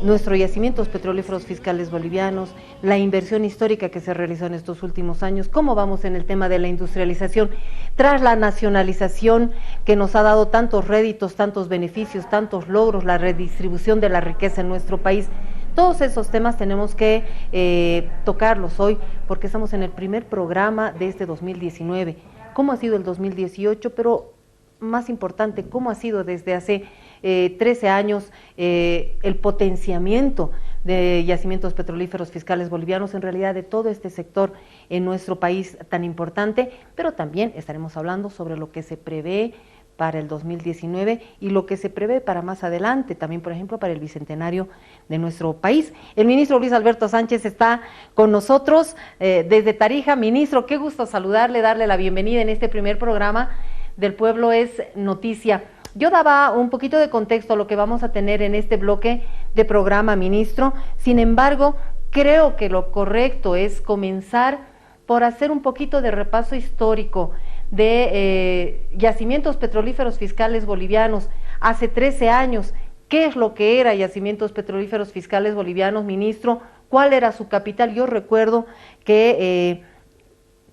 nuestros yacimientos petrolíferos fiscales bolivianos, la inversión histórica que se realizó en estos últimos años, cómo vamos en el tema de la industrialización, tras la nacionalización que nos ha dado tantos réditos, tantos beneficios, tantos logros, la redistribución de la riqueza en nuestro país. Todos esos temas tenemos que tocarlos hoy, porque estamos en el primer programa de este 2019. ¿Cómo ha sido el 2018? Pero más importante, ¿cómo ha sido desde hace 13 años el potenciamiento de yacimientos petrolíferos fiscales bolivianos, en realidad de todo este sector en nuestro país tan importante? Pero también estaremos hablando sobre lo que se prevé para el 2019 y lo que se prevé para más adelante, también por ejemplo para el bicentenario de nuestro país. El ministro Luis Alberto Sánchez está con nosotros desde Tarija. Ministro, qué gusto saludarle, darle la bienvenida en este primer programa del Pueblo es Noticia. Yo daba un poquito de contexto a lo que vamos a tener en este bloque de programa, ministro. Sin embargo, creo que lo correcto es comenzar por hacer un poquito de repaso histórico de yacimientos petrolíferos fiscales bolivianos. Hace 13 años, ¿qué es lo que era yacimientos petrolíferos fiscales bolivianos, ministro? ¿Cuál era su capital? Yo recuerdo que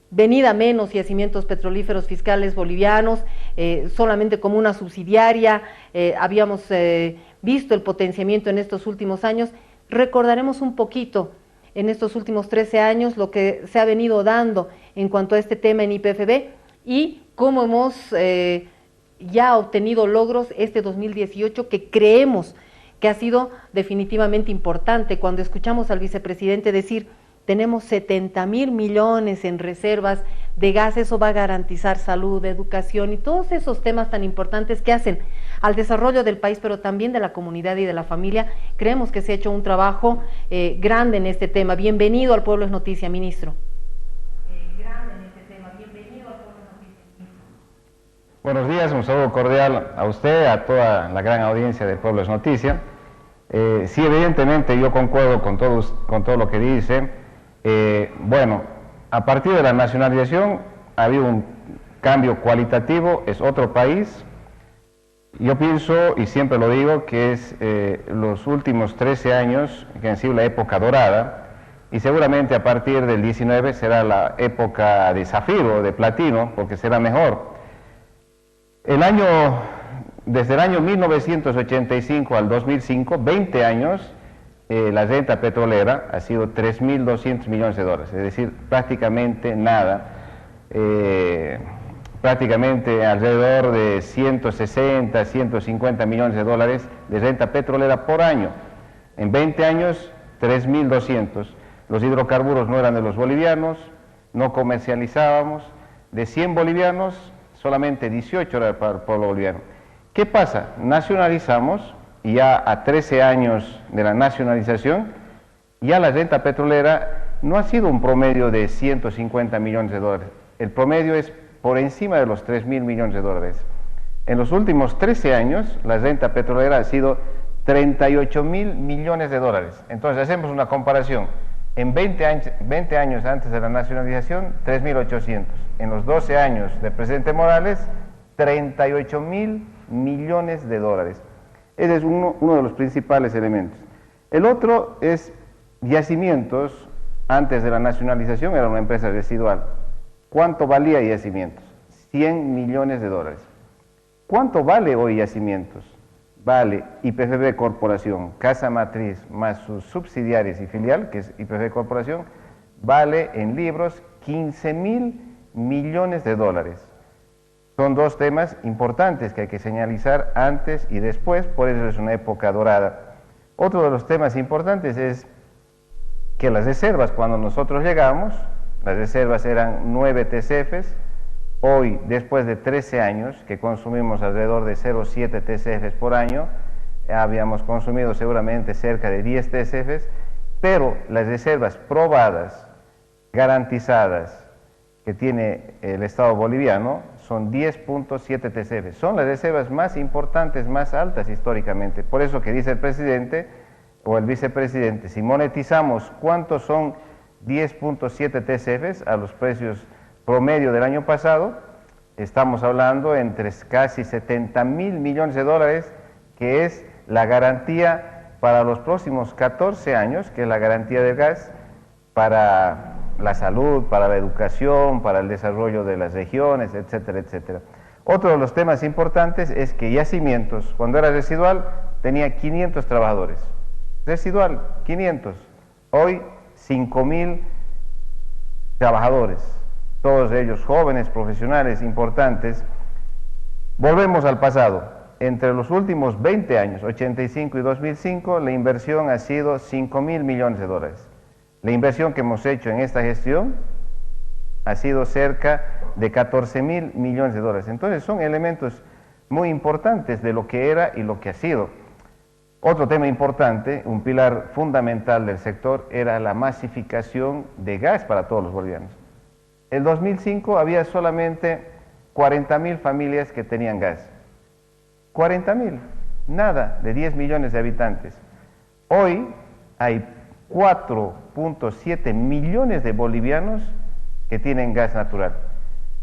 venida menos yacimientos petrolíferos fiscales bolivianos, solamente como una subsidiaria, habíamos visto el potenciamiento en estos últimos años. Recordaremos un poquito en estos últimos 13 años lo que se ha venido dando en cuanto a este tema en YPFB y cómo hemos ya obtenido logros este 2018 que creemos que ha sido definitivamente importante. Cuando escuchamos al vicepresidente decir tenemos 70.000 millones en reservas de gas, eso va a garantizar salud, educación y todos esos temas tan importantes que hacen al desarrollo del país, pero también de la comunidad y de la familia. Creemos que se ha hecho un trabajo grande en este tema. Bienvenido al Pueblo es Noticia, ministro. Grande en este tema. Bienvenido al Pueblo es Noticia. Buenos días, un saludo cordial a usted, a toda la gran audiencia del Pueblo es Noticia. Sí, evidentemente yo concuerdo con todo lo que dice. Bueno, a partir de la nacionalización ha habido un cambio cualitativo, es otro país. Yo pienso, y siempre lo digo, que es los últimos 13 años que han sido la época dorada, y seguramente a partir del 19 será la época de zafiro, de platino, porque será mejor. Desde el año 1985 al 2005, 20 años, la renta petrolera ha sido 3.200 millones de dólares, es decir, prácticamente nada, prácticamente alrededor de 160, 150 millones de dólares de renta petrolera por año. En 20 años, 3.200. Los hidrocarburos no eran de los bolivianos, no comercializábamos, de 100 bolivianos, solamente 18 era para el pueblo boliviano. ¿Qué pasa? Nacionalizamos. Y ya a 13 años de la nacionalización, ya la renta petrolera no ha sido un promedio de 150 millones de dólares. El promedio es por encima de los 3.000 millones de dólares. En los últimos 13 años, la renta petrolera ha sido 38.000 millones de dólares. Entonces, hacemos una comparación. En 20 años antes de la nacionalización, 3.800. En los 12 años del presidente Morales, 38.000 millones de dólares. Ese es uno de los principales elementos. El otro es yacimientos. Antes de la nacionalización era una empresa residual. ¿Cuánto valía yacimientos? 100 millones de dólares. ¿Cuánto vale hoy yacimientos? Vale YPFB Corporación, Casa Matriz, más sus subsidiarias y filial, que es YPFB Corporación, vale en libros 15.000 millones de dólares. Son dos temas importantes que hay que señalizar antes y después, por eso es una época dorada. Otro de los temas importantes es que las reservas, cuando nosotros llegamos, las reservas eran 9 TCFs, hoy, después de 13 años, que consumimos alrededor de 0,7 TCFs por año, habíamos consumido seguramente cerca de 10 TCFs, pero las reservas probadas, garantizadas, que tiene el Estado boliviano, son 10.7 TCF. Son las reservas más importantes, más altas históricamente. Por eso que dice el presidente o el vicepresidente, si monetizamos cuántos son 10.7 TCF a los precios promedio del año pasado, estamos hablando entre casi 70.000 millones de dólares, que es la garantía para los próximos 14 años, que es la garantía del gas, para la salud, para la educación, para el desarrollo de las regiones, etcétera, etcétera. Otro de los temas importantes es que Yacimientos, cuando era residual, tenía 500 trabajadores. Residual, 500. Hoy, 5.000 trabajadores, todos ellos jóvenes, profesionales, importantes. Volvemos al pasado. Entre los últimos 20 años, 85 y 2005, la inversión ha sido 5.000 millones de dólares. La inversión que hemos hecho en esta gestión ha sido cerca de 14.000 millones de dólares. Entonces son elementos muy importantes de lo que era y lo que ha sido. Otro tema importante, un pilar fundamental del sector, era la masificación de gas para todos los bolivianos. En 2005 había solamente 40.000 familias que tenían gas. 40.000, nada, de 10 millones de habitantes. Hoy hay 4.7 millones de bolivianos que tienen gas natural.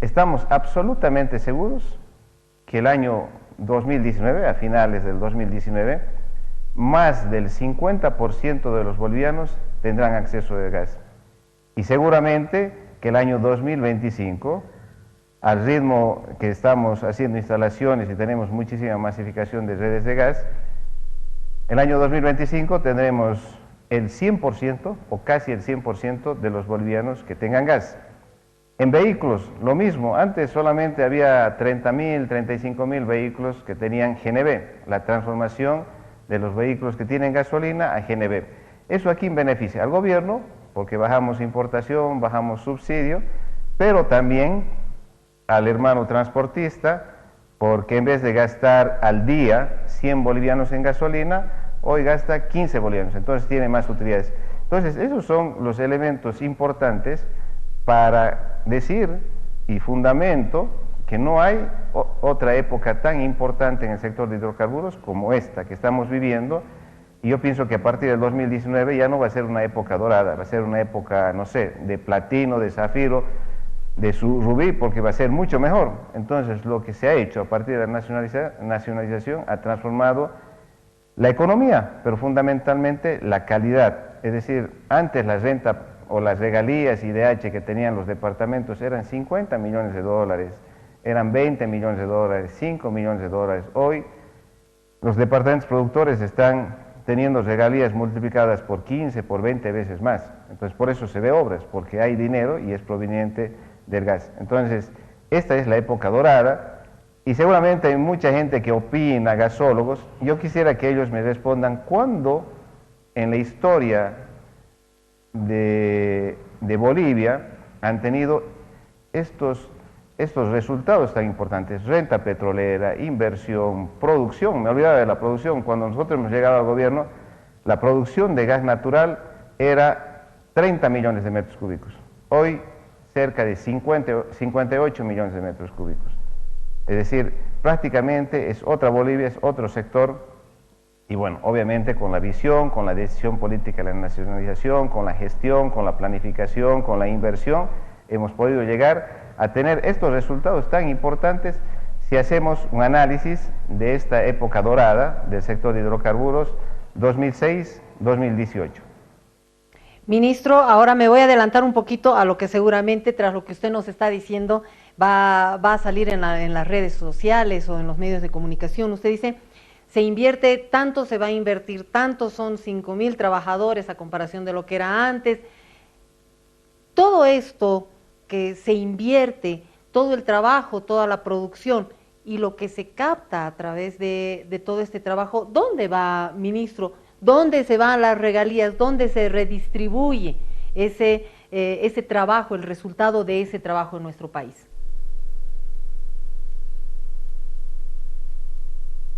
Estamos absolutamente seguros que el año 2019, a finales del 2019, más del 50% de los bolivianos tendrán acceso de gas. Y seguramente que el año 2025, al ritmo que estamos haciendo instalaciones y tenemos muchísima masificación de redes de gas, el año 2025 tendremos el 100% o casi el 100% de los bolivianos que tengan gas. En vehículos, lo mismo. Antes solamente había 30.000, 35.000 vehículos que tenían GNV, la transformación de los vehículos que tienen gasolina a GNV. Eso aquí beneficia al gobierno, porque bajamos importación, bajamos subsidio, pero también al hermano transportista, porque en vez de gastar al día 100 bolivianos en gasolina, hoy gasta 15 bolivianos, entonces tiene más utilidades. Entonces, esos son los elementos importantes para decir y fundamento que no hay otra época tan importante en el sector de hidrocarburos como esta que estamos viviendo, y yo pienso que a partir del 2019 ya no va a ser una época dorada, va a ser una época, no sé, de platino, de zafiro, de su rubí, porque va a ser mucho mejor. Entonces, lo que se ha hecho a partir de la nacionalización ha transformado la economía, pero fundamentalmente la calidad. Es decir, antes la renta o las regalías IDH que tenían los departamentos eran 50 millones de dólares, eran 20 millones de dólares, 5 millones de dólares. Hoy los departamentos productores están teniendo regalías multiplicadas por 15, por 20 veces más. Entonces, por eso se ve obras, porque hay dinero y es proveniente del gas. Entonces, esta es la época dorada, y seguramente hay mucha gente que opina, gasólogos. Yo quisiera que ellos me respondan cuándo en la historia de Bolivia han tenido estos resultados tan importantes: renta petrolera, inversión, producción. Me olvidaba de la producción. Cuando nosotros hemos llegado al gobierno, la producción de gas natural era 30 millones de metros cúbicos. Hoy, cerca de 58 millones de metros cúbicos. Es decir, prácticamente es otra Bolivia, es otro sector. Y bueno, obviamente con la visión, con la decisión política de la nacionalización, con la gestión, con la planificación, con la inversión, hemos podido llegar a tener estos resultados tan importantes si hacemos un análisis de esta época dorada del sector de hidrocarburos 2006-2018. Ministro, ahora me voy a adelantar un poquito a lo que seguramente, tras lo que usted nos está diciendo, va a salir en las redes sociales o en los medios de comunicación. Usted dice, se invierte tanto, se va a invertir tanto, son 5.000 trabajadores a comparación de lo que era antes. Todo esto que se invierte, todo el trabajo, toda la producción y lo que se capta a través de todo este trabajo, ¿dónde va, ministro? ¿Dónde se van las regalías? ¿Dónde se redistribuye ese trabajo, el resultado de ese trabajo en nuestro país?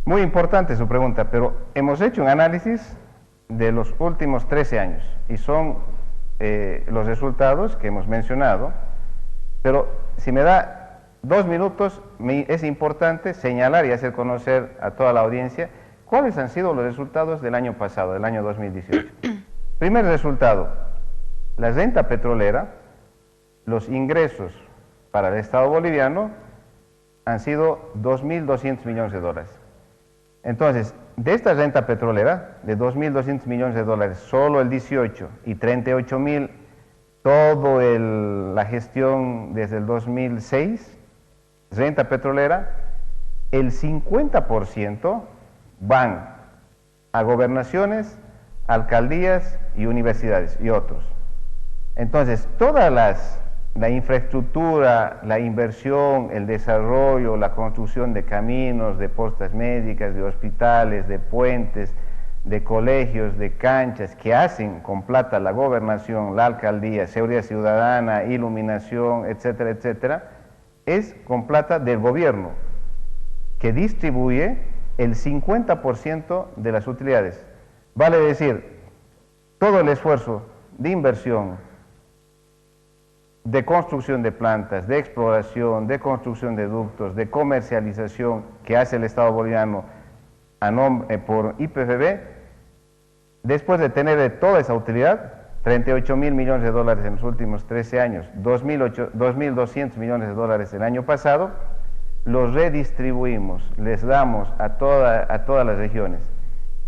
Muy importante su pregunta, pero hemos hecho un análisis de los últimos 13 años y son los resultados que hemos mencionado, pero si me da 2 minutos, es importante señalar y hacer conocer a toda la audiencia cuáles han sido los resultados del año pasado, del año 2018. Primer resultado, la renta petrolera, los ingresos para el Estado boliviano han sido 2.200 millones de dólares. Entonces, de esta renta petrolera, de 2.200 millones de dólares, solo el 18 y 38.000, la gestión desde el 2006, renta petrolera, el 50% van a gobernaciones, alcaldías y universidades y otros. Entonces, toda la infraestructura, la inversión, el desarrollo, la construcción de caminos, de postas médicas, de hospitales, de puentes, de colegios, de canchas, que hacen con plata la gobernación, la alcaldía, seguridad ciudadana, iluminación, etcétera, etcétera, es con plata del gobierno, que distribuye el 50% de las utilidades. Vale decir, todo el esfuerzo de inversión, de construcción de plantas, de exploración, de construcción de ductos, de comercialización que hace el Estado boliviano por YPFB, después de tener toda esa utilidad, 38.000 millones de dólares en los últimos 13 años, 2.200 millones de dólares el año pasado, los redistribuimos, les damos a todas las regiones.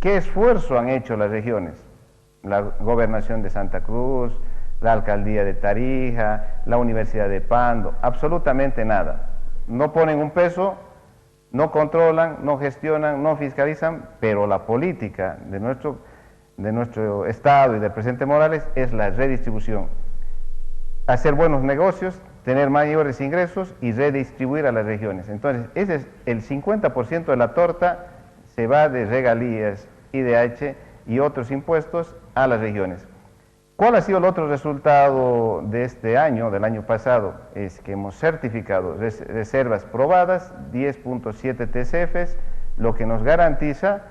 ¿Qué esfuerzo han hecho las regiones? La Gobernación de Santa Cruz, la Alcaldía de Tarija, la Universidad de Pando, absolutamente nada. No ponen un peso, no controlan, no gestionan, no fiscalizan, pero la política de nuestro Estado y del presidente Morales es la redistribución. Hacer buenos negocios, tener mayores ingresos y redistribuir a las regiones. Entonces, ese es el 50% de la torta, se va de regalías, IDH y otros impuestos a las regiones. ¿Cuál ha sido el otro resultado de este año, del año pasado? Es que hemos certificado reservas probadas, 10.7 TCFs, lo que nos garantiza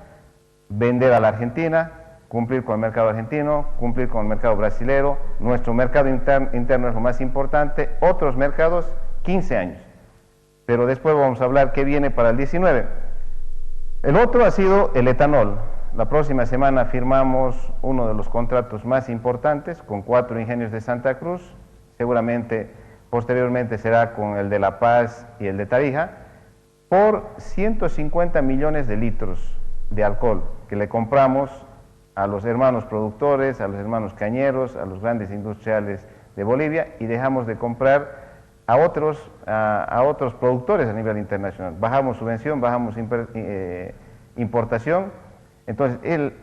vender a la Argentina, cumplir con el mercado argentino, cumplir con el mercado brasilero, nuestro mercado interno es lo más importante, otros mercados 15 años. Pero después vamos a hablar qué viene para el 19. El otro ha sido el etanol. La próxima semana firmamos uno de los contratos más importantes con 4 ingenios de Santa Cruz, seguramente posteriormente será con el de La Paz y el de Tarija, por 150 millones de litros de alcohol que le compramos a los hermanos productores, a los hermanos cañeros, a los grandes industriales de Bolivia, y dejamos de comprar a otros productores a nivel internacional. Bajamos subvención, bajamos importación. Entonces, el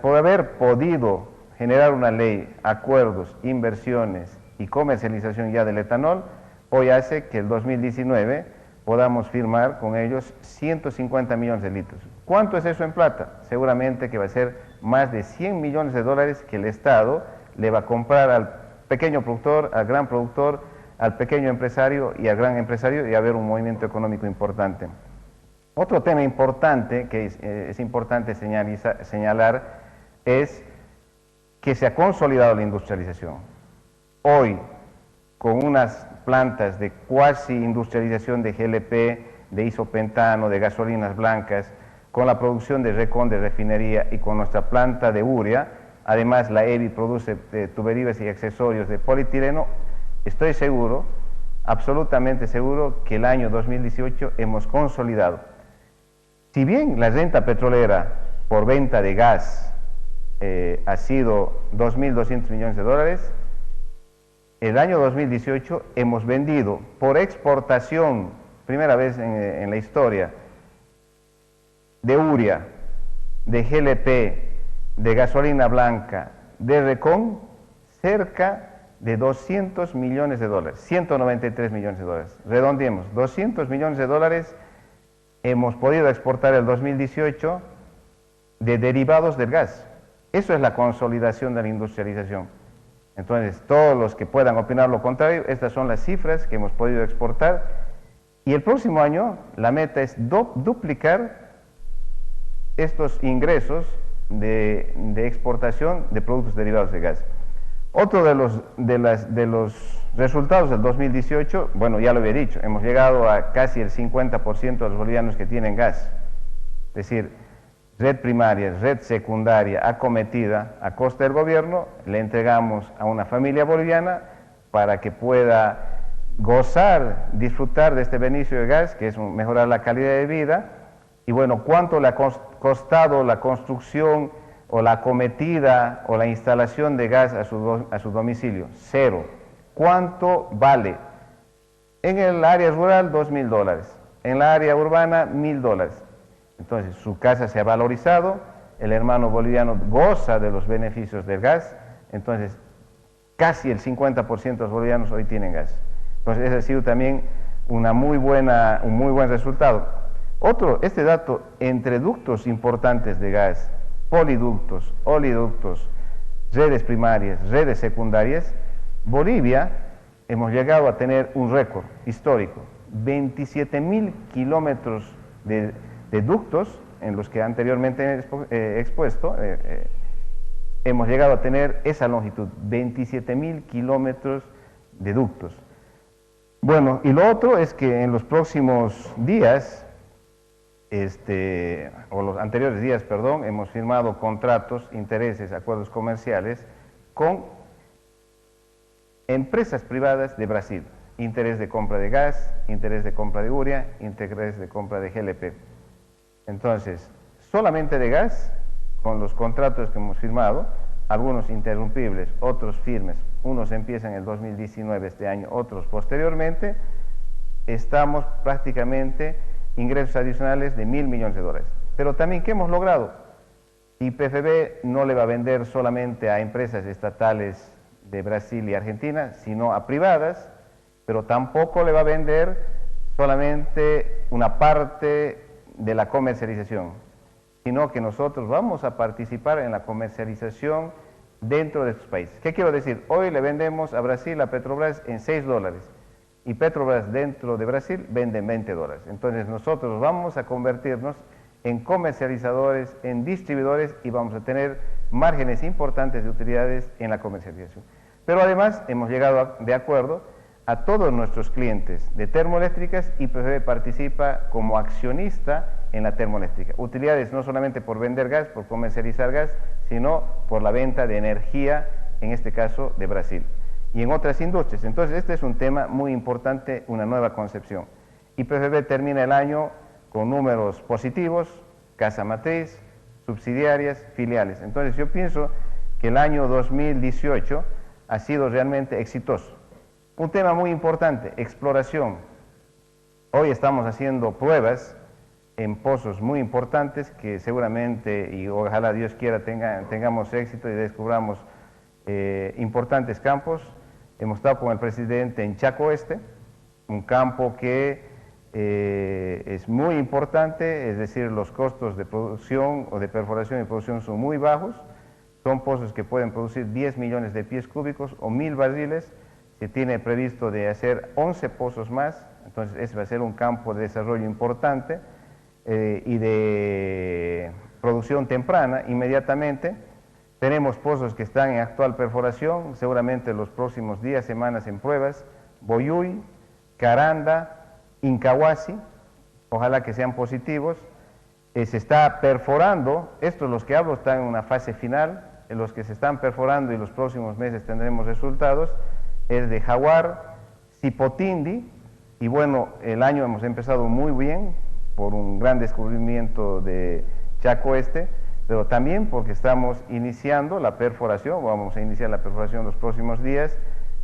haber podido generar una ley, acuerdos, inversiones y comercialización ya del etanol, hoy hace que el 2019 podamos firmar con ellos 150 millones de litros. ¿Cuánto es eso en plata? Seguramente que va a ser más de 100 millones de dólares que el Estado le va a comprar al pequeño productor, al gran productor, al pequeño empresario y al gran empresario, y va a haber un movimiento económico importante. Otro tema importante que es importante señalar es que se ha consolidado la industrialización. Hoy, con unas plantas de cuasi industrialización de GLP, de isopentano, de gasolinas blancas, con la producción de Recon de refinería y con nuestra planta de urea, además la EBI produce tuberías y accesorios de polietileno, estoy seguro, absolutamente seguro, que el año 2018 hemos consolidado. Si bien la renta petrolera por venta de gas ha sido 2.200 millones de dólares, el año 2018 hemos vendido por exportación, primera vez en la historia, de urea, de GLP, de gasolina blanca, de Recon, cerca de 200 millones de dólares, 193 millones de dólares. Redondeemos, 200 millones de dólares hemos podido exportar el 2018 de derivados del gas. Eso es la consolidación de la industrialización. Entonces, todos los que puedan opinar lo contrario, estas son las cifras que hemos podido exportar, y el próximo año la meta es duplicar estos ingresos de exportación de productos derivados de gas. Otro de los resultados del 2018, bueno, ya lo había dicho, hemos llegado a casi el 50% de los bolivianos que tienen gas, es decir, red primaria, red secundaria acometida a costa del gobierno, le entregamos a una familia boliviana para que pueda gozar, disfrutar de este beneficio de gas, que es mejorar la calidad de vida, Y bueno, ¿cuánto le ha costado la construcción o la acometida o la instalación de gas a su domicilio? Cero. ¿Cuánto vale? En el área rural, $2.000. En la área urbana, $1.000. Entonces, su casa se ha valorizado, el hermano boliviano goza de los beneficios del gas, entonces casi el 50% de los bolivianos hoy tienen gas. Entonces, ese ha sido también un muy buen resultado. Este dato, entre ductos importantes de gas, poliductos, oleoductos, redes primarias, redes secundarias, Bolivia hemos llegado a tener un récord histórico, 27.000 kilómetros de ductos en los que anteriormente he expuesto, hemos llegado a tener esa longitud, 27.000 kilómetros de ductos. Bueno, y lo otro es que en los próximos días, o los anteriores días, perdón, hemos firmado contratos, intereses, acuerdos comerciales con empresas privadas de Brasil, interés de compra de gas, interés de compra de urea, interés de compra de GLP. Entonces, solamente de gas, con los contratos que hemos firmado, algunos interrumpibles, otros firmes, unos empiezan en el 2019 este año, otros posteriormente, estamos prácticamente ingresos adicionales de $1.000 millones. Pero también, ¿qué hemos logrado? YPFB no le va a vender solamente a empresas estatales de Brasil y Argentina, sino a privadas, pero tampoco le va a vender solamente una parte de la comercialización, sino que nosotros vamos a participar en la comercialización dentro de estos países. ¿Qué quiero decir? Hoy le vendemos a Brasil, a Petrobras, en $6, y Petrobras dentro de Brasil vende en $20. Entonces nosotros vamos a convertirnos en comercializadores, en distribuidores, y vamos a tener márgenes importantes de utilidades en la comercialización. Pero además hemos llegado de acuerdo a todos nuestros clientes de termoeléctricas, y YPFB participa como accionista en la termoeléctrica. Utilidades no solamente por vender gas, por comercializar gas, sino por la venta de energía, en este caso de Brasil, y en otras industrias. Entonces, este es un tema muy importante, una nueva concepción. YPFB termina el año con números positivos, casa matriz, subsidiarias, filiales. Entonces, yo pienso que el año 2018 ha sido realmente exitoso. Un tema muy importante, exploración. Hoy estamos haciendo pruebas en pozos muy importantes que seguramente, y ojalá Dios quiera, tengamos éxito y descubramos importantes campos. Hemos estado con el presidente en Chaco Oeste, un campo que es muy importante, es decir, los costos de producción o de perforación y producción son muy bajos, son pozos que pueden producir 10 millones de pies cúbicos o 1.000 barriles. Se tiene previsto de hacer 11 pozos más, entonces ese va a ser un campo de desarrollo importante y de producción temprana inmediatamente. Tenemos pozos que están en actual perforación, seguramente los próximos días, semanas en pruebas, Boyuy, Caranda, Incahuasi, ojalá que sean positivos. Se está perforando, estos los que hablo están en una fase final, en los que se están perforando y los próximos meses tendremos resultados, es de Jaguar, Cipotindi, y bueno, el año hemos empezado muy bien por un gran descubrimiento de Chaco Oeste, pero también porque estamos iniciando la perforación, vamos a iniciar la perforación los próximos días,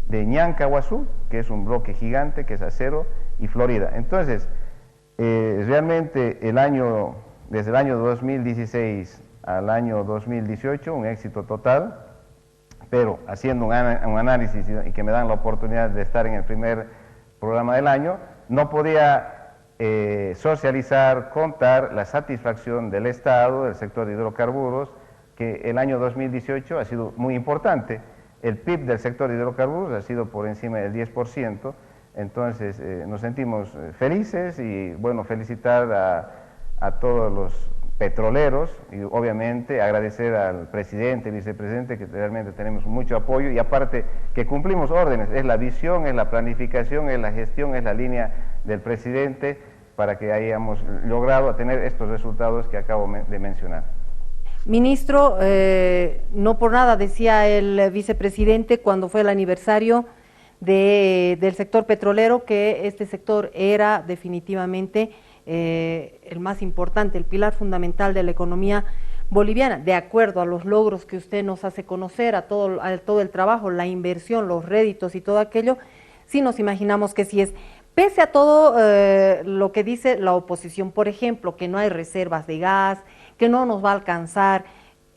de Ñancahuazú, que es un bloque gigante, que es acero, y Florida. Entonces, realmente desde el año 2016 al año 2018, un éxito total, pero haciendo un análisis y que me dan la oportunidad de estar en el primer programa del año, no podía socializar, contar la satisfacción del Estado, del sector de hidrocarburos, que el año 2018 ha sido muy importante. El PIB del sector de hidrocarburos ha sido por encima del 10%, entonces nos sentimos felices y bueno, felicitar a todos los petroleros y obviamente agradecer al presidente, vicepresidente, que realmente tenemos mucho apoyo y aparte que cumplimos órdenes, es la visión, es la planificación, es la gestión, es la línea del presidente para que hayamos logrado tener estos resultados que acabo de mencionar. Ministro, no por nada decía el vicepresidente cuando fue el aniversario del sector petrolero que este sector era definitivamente el más importante, el pilar fundamental de la economía boliviana, de acuerdo a los logros que usted nos hace conocer, a todo el trabajo, la inversión, los réditos y todo aquello, sí nos imaginamos que sí es. Pese a todo lo que dice la oposición, por ejemplo, que no hay reservas de gas, que no nos va a alcanzar,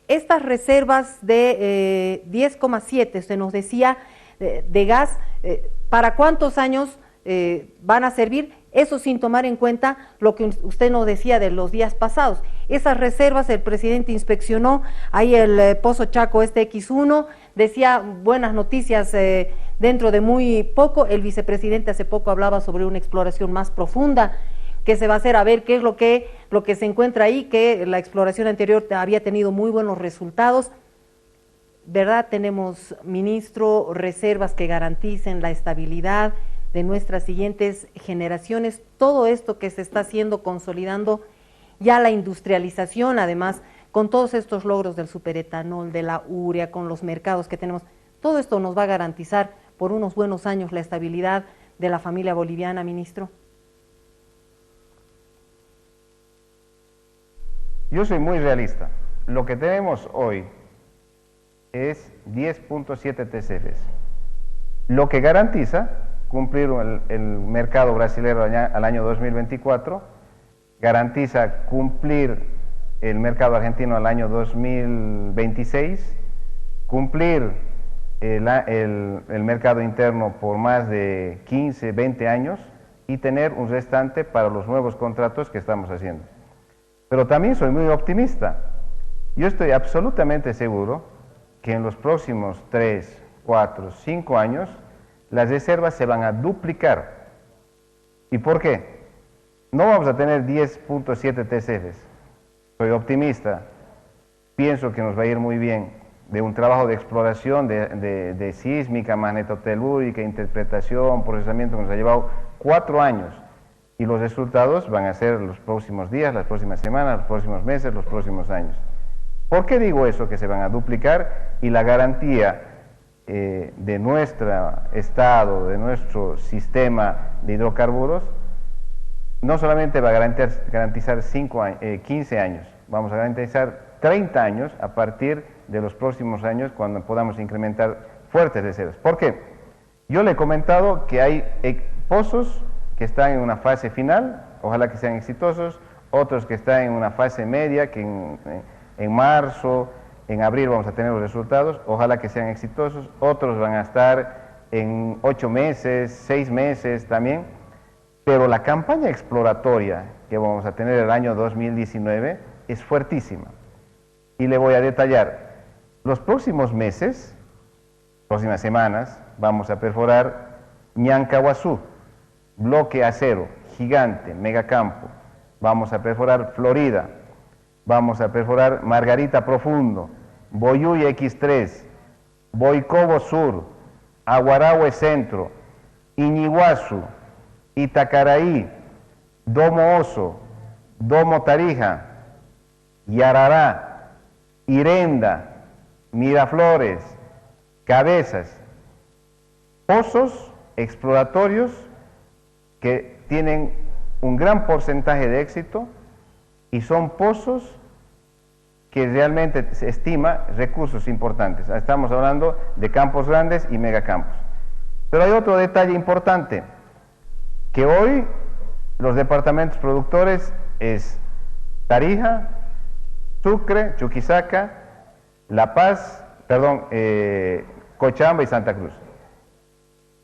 estas reservas de 10,7, usted nos decía, de gas, ¿para cuántos años van a servir? Eso sin tomar en cuenta lo que usted nos decía de los días pasados. Esas reservas, el presidente inspeccionó ahí el Pozo Chaco X1, decía buenas noticias dentro de muy poco. El vicepresidente hace poco hablaba sobre una exploración más profunda que se va a hacer, a ver qué es lo que se encuentra ahí, que la exploración anterior había tenido muy buenos resultados. ¿Verdad? Tenemos, ministro, reservas que garanticen la estabilidad de nuestras siguientes generaciones, todo esto que se está haciendo, consolidando ya la industrialización, además, con todos estos logros del superetanol, de la urea, con los mercados que tenemos, todo esto nos va a garantizar por unos buenos años la estabilidad de la familia boliviana, ministro. Yo soy muy realista. Lo que tenemos hoy es 10.7 TCFs, lo que garantiza cumplir el mercado brasilero al año 2024, garantiza cumplir el mercado argentino al año 2026, cumplir el mercado interno por más de 15, 20 años y tener un restante para los nuevos contratos que estamos haciendo. Pero también soy muy optimista. Yo estoy absolutamente seguro que en los próximos 3, 4, 5 años las reservas se van a duplicar. ¿Y por qué? No vamos a tener 10.7 TCFs. Soy optimista. Pienso que nos va a ir muy bien de un trabajo de exploración, de sísmica, magnetotelúrica, interpretación, procesamiento que nos ha llevado 4 años. Y los resultados van a ser los próximos días, las próximas semanas, los próximos meses, los próximos años. ¿Por qué digo eso, que se van a duplicar? Y la garantía de nuestro estado, de nuestro sistema de hidrocarburos, no solamente va a garantizar 15 años, vamos a garantizar 30 años a partir de los próximos años cuando podamos incrementar fuertes reservas. ¿Por qué? Yo le he comentado que hay pozos que están en una fase final, ojalá que sean exitosos, otros que están en una fase media, que en marzo, en abril vamos a tener los resultados, ojalá que sean exitosos, otros van a estar en 8 meses, 6 meses también, pero la campaña exploratoria que vamos a tener el año 2019 es fuertísima. Y le voy a detallar, los próximos meses, próximas semanas, vamos a perforar Ñancahuazú, bloque acero, gigante, megacampo, vamos a perforar Florida, vamos a perforar Margarita Profundo, Boyuy X3, Boicobo Sur, Aguarahue Centro, Iñiguazu, Itacaraí, Domo Oso, Domo Tarija, Yarará, Irenda, Miraflores, Cabezas, pozos exploratorios que tienen un gran porcentaje de éxito y son pozos que realmente se estima recursos importantes. Estamos hablando de campos grandes y megacampos. Pero hay otro detalle importante, que hoy los departamentos productores es Tarija, Sucre, Chuquisaca, La Paz, Cochabamba y Santa Cruz.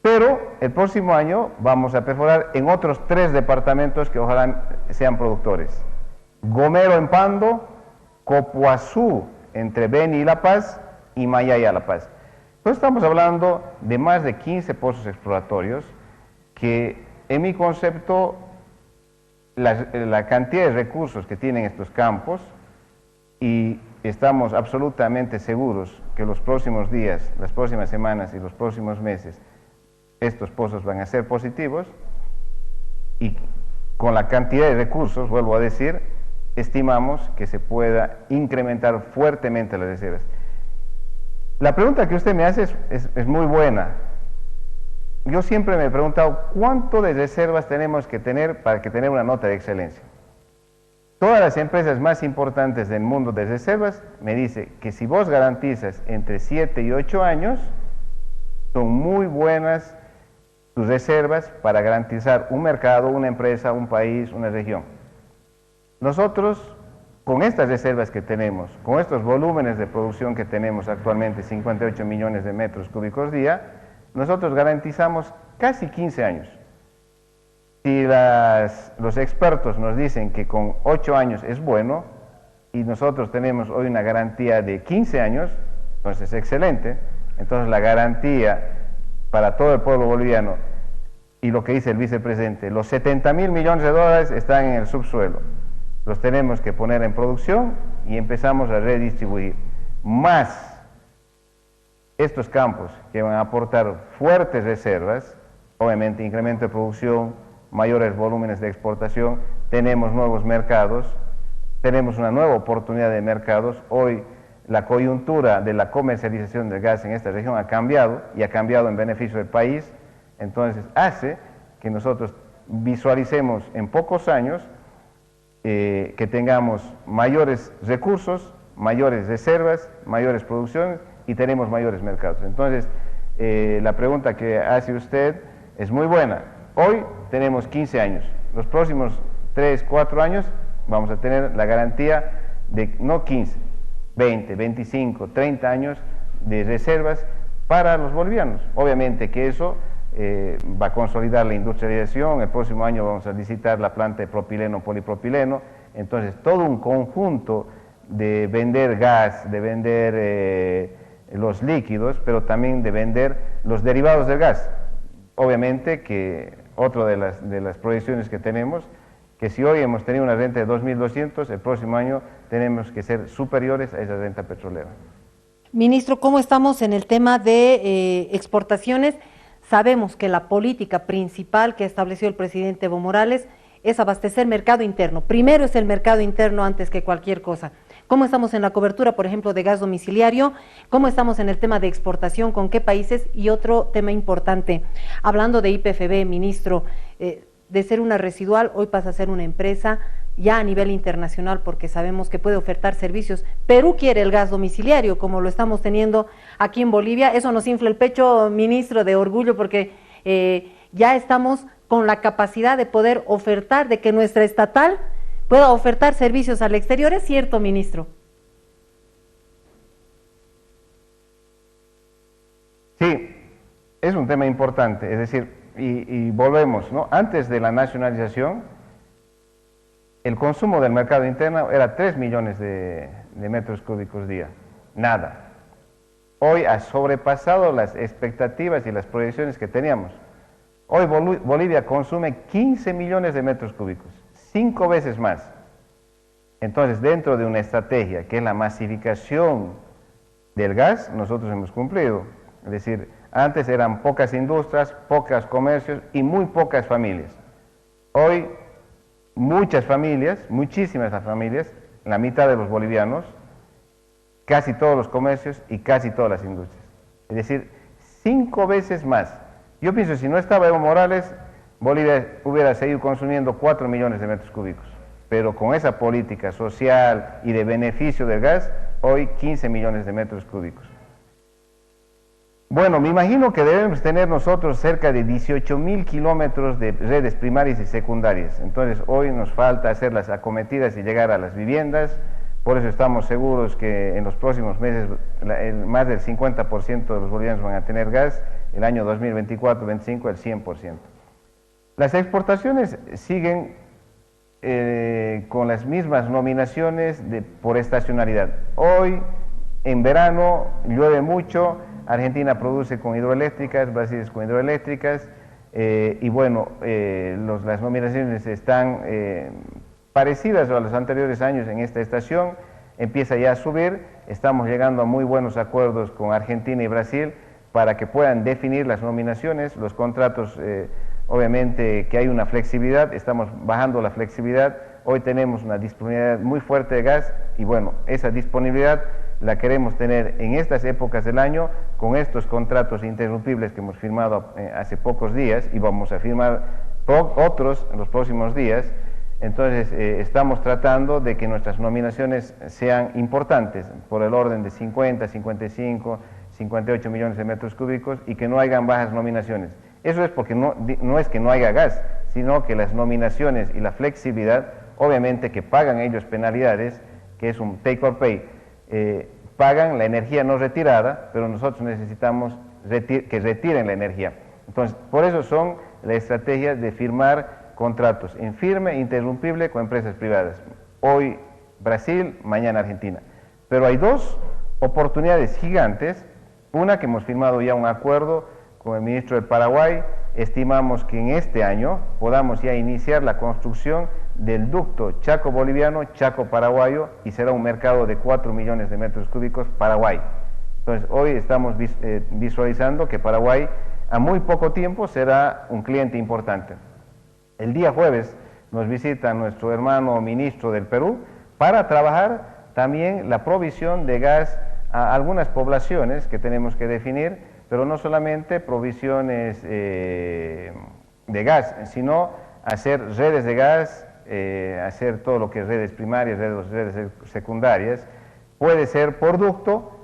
Pero el próximo año vamos a perforar en otros 3 departamentos que ojalá sean productores. Gomero en Pando, Copuazú entre Beni y La Paz y Mayaya La Paz. Entonces estamos hablando de más de 15 pozos exploratorios que en mi concepto la cantidad de recursos que tienen estos campos, y estamos absolutamente seguros que los próximos días, las próximas semanas y los próximos meses estos pozos van a ser positivos, y con la cantidad de recursos, vuelvo a decir, estimamos que se pueda incrementar fuertemente las reservas. La pregunta que usted me hace es muy buena. yo siempre me he preguntado cuánto de reservas tenemos que tener para que tener una nota de excelencia. Todas las empresas más importantes del mundo de reservas me dicen que si vos garantizas entre 7 y 8 años, son muy buenas tus reservas para garantizar un mercado, una empresa, un país, una región. Nosotros, con estas reservas que tenemos, con estos volúmenes de producción que tenemos actualmente, 58 millones de metros cúbicos día, nosotros garantizamos casi 15 años. Si los expertos nos dicen que con 8 años es bueno, y nosotros tenemos hoy una garantía de 15 años, entonces es excelente. Entonces la garantía para todo el pueblo boliviano, y lo que dice el vicepresidente, los 70.000 millones de dólares están en el subsuelo. Los tenemos que poner en producción y empezamos a redistribuir. Más estos campos que van a aportar fuertes reservas, obviamente incremento de producción, mayores volúmenes de exportación, tenemos nuevos mercados, tenemos una nueva oportunidad de mercados. Hoy la coyuntura de la comercialización del gas en esta región ha cambiado y ha cambiado en beneficio del país, entonces hace que nosotros visualicemos en pocos años que tengamos mayores recursos, mayores reservas, mayores producciones y tenemos mayores mercados. Entonces, la pregunta que hace usted es muy buena. Hoy tenemos 15 años, los próximos 3, 4 años vamos a tener la garantía de no 15, 20, 25, 30 años de reservas para los bolivianos. Obviamente que eso va a consolidar la industrialización. El próximo año vamos a licitar la planta de propileno, polipropileno. Entonces, todo un conjunto de vender gas, de vender los líquidos, pero también de vender los derivados del gas. Obviamente que otra de las proyecciones que tenemos, que si hoy hemos tenido una renta de 2.200, el próximo año tenemos que ser superiores a esa renta petrolera. Ministro, ¿cómo estamos en el tema de exportaciones? Sabemos que la política principal que estableció el presidente Evo Morales es abastecer mercado interno. Primero es el mercado interno antes que cualquier cosa. ¿Cómo estamos en la cobertura, por ejemplo, de gas domiciliario? ¿Cómo estamos en el tema de exportación? ¿Con qué países? Y otro tema importante, hablando de YPFB, ministro, de ser una residual, hoy pasa a ser una empresa ya a nivel internacional, porque sabemos que puede ofertar servicios. Perú quiere el gas domiciliario, como lo estamos teniendo aquí en Bolivia. Eso nos infla el pecho, ministro, de orgullo, porque ya estamos con la capacidad de poder ofertar, de que nuestra estatal pueda ofertar servicios al exterior. ¿Es cierto, ministro? Sí, es un tema importante, es decir, y volvemos, ¿no? Antes de la nacionalización, el consumo del mercado interno era 3 millones de metros cúbicos día, nada. Hoy ha sobrepasado las expectativas y las proyecciones que teníamos. Hoy Bolivia consume 15 millones de metros cúbicos, 5 veces más. Entonces, dentro de una estrategia que es la masificación del gas, nosotros hemos cumplido. Es decir, antes eran pocas industrias, pocos comercios y muy pocas familias. Hoy, muchas familias, muchísimas familias, la mitad de los bolivianos, casi todos los comercios y casi todas las industrias. Es decir, 5 veces más. Yo pienso que si no estaba Evo Morales, Bolivia hubiera seguido consumiendo 4 millones de metros cúbicos. Pero con esa política social y de beneficio del gas, hoy 15 millones de metros cúbicos. Bueno, me imagino que debemos tener nosotros cerca de 18.000 kilómetros de redes primarias y secundarias. Entonces, hoy nos falta hacer las acometidas y llegar a las viviendas. Por eso estamos seguros que en los próximos meses más del 50% de los bolivianos van a tener gas. El año 2024-25 el 100%. Las exportaciones siguen con las mismas nominaciones por estacionalidad. Hoy, en verano, llueve mucho. Argentina produce con hidroeléctricas, Brasil es con hidroeléctricas, y bueno, las nominaciones están parecidas a los anteriores años en esta estación, empieza ya a subir, estamos llegando a muy buenos acuerdos con Argentina y Brasil para que puedan definir las nominaciones, los contratos, obviamente que hay una flexibilidad, estamos bajando la flexibilidad, hoy tenemos una disponibilidad muy fuerte de gas y bueno, esa disponibilidad la queremos tener en estas épocas del año con estos contratos interrumpibles que hemos firmado hace pocos días y vamos a firmar otros en los próximos días. Entonces estamos tratando de que nuestras nominaciones sean importantes por el orden de 50, 55, 58 millones de metros cúbicos y que no hayan bajas nominaciones. Eso es porque no es que no haya gas, sino que las nominaciones y la flexibilidad, obviamente que pagan ellos penalidades, que es un take or pay, pagan la energía no retirada, pero nosotros necesitamos que retiren la energía. Entonces, por eso son la estrategia de firmar contratos en firme e interrumpible con empresas privadas. Hoy Brasil, mañana Argentina. Pero hay dos oportunidades gigantes, una que hemos firmado ya un acuerdo con el ministro del Paraguay, estimamos que en este año podamos ya iniciar la construcción del ducto Chaco-Boliviano, Chaco-Paraguayo, y será un mercado de 4 millones de metros cúbicos Paraguay. Entonces, hoy estamos visualizando que Paraguay a muy poco tiempo será un cliente importante. El día jueves nos visita nuestro hermano ministro del Perú para trabajar también la provisión de gas a algunas poblaciones que tenemos que definir, pero no solamente provisiones de gas, sino hacer redes de gas, hacer todo lo que es redes primarias, redes secundarias. Puede ser por ducto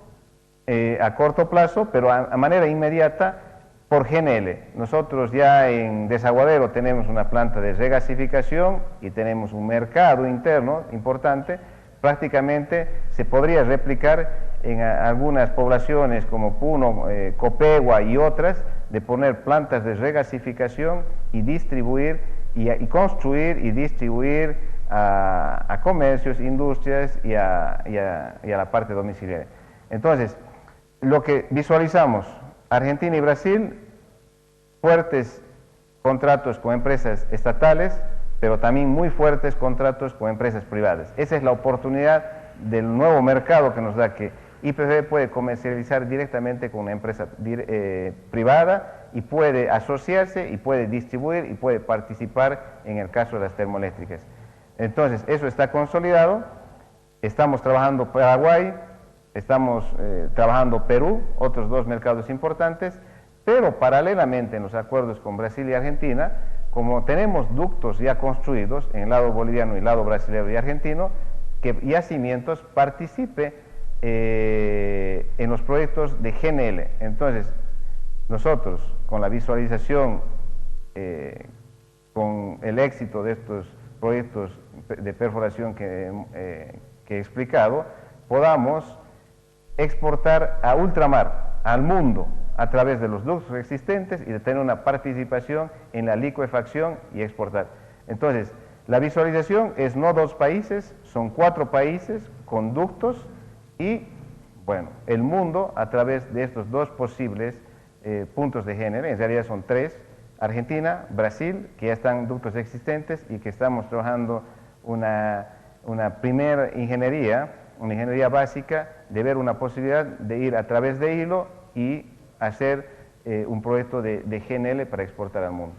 a corto plazo, pero a manera inmediata por GNL. Nosotros ya en Desaguadero tenemos una planta de regasificación y tenemos un mercado interno importante. Prácticamente se podría replicar en algunas poblaciones como Puno, Copegua y otras, de poner plantas de regasificación y distribuir y construir y distribuir a comercios, industrias y a la parte domiciliaria. Entonces, lo que visualizamos, Argentina y Brasil, fuertes contratos con empresas estatales, pero también muy fuertes contratos con empresas privadas. Esa es la oportunidad del nuevo mercado que nos da, que YPF puede comercializar directamente con una empresa privada y puede asociarse y puede distribuir y puede participar en el caso de las termoeléctricas. Entonces, eso está consolidado. Estamos trabajando Paraguay, estamos trabajando Perú, otros dos mercados importantes, pero paralelamente en los acuerdos con Brasil y Argentina, como tenemos ductos ya construidos en el lado boliviano y el lado brasileño y argentino, que Yacimientos participe en los proyectos de GNL. Entonces, nosotros con la visualización, con el éxito de estos proyectos de perforación que he explicado, podamos exportar a ultramar, al mundo, a través de los ductos existentes y de tener una participación en la licuefacción y exportar. Entonces, la visualización es no 2 países, son 4 países con ductos y, bueno, el mundo a través de estos 2 posibles puntos de GNL, en realidad son 3, Argentina, Brasil, que ya están ductos existentes y que estamos trabajando una primera ingeniería, una ingeniería básica, de ver una posibilidad de ir a través de hilo y hacer un proyecto de GNL para exportar al mundo.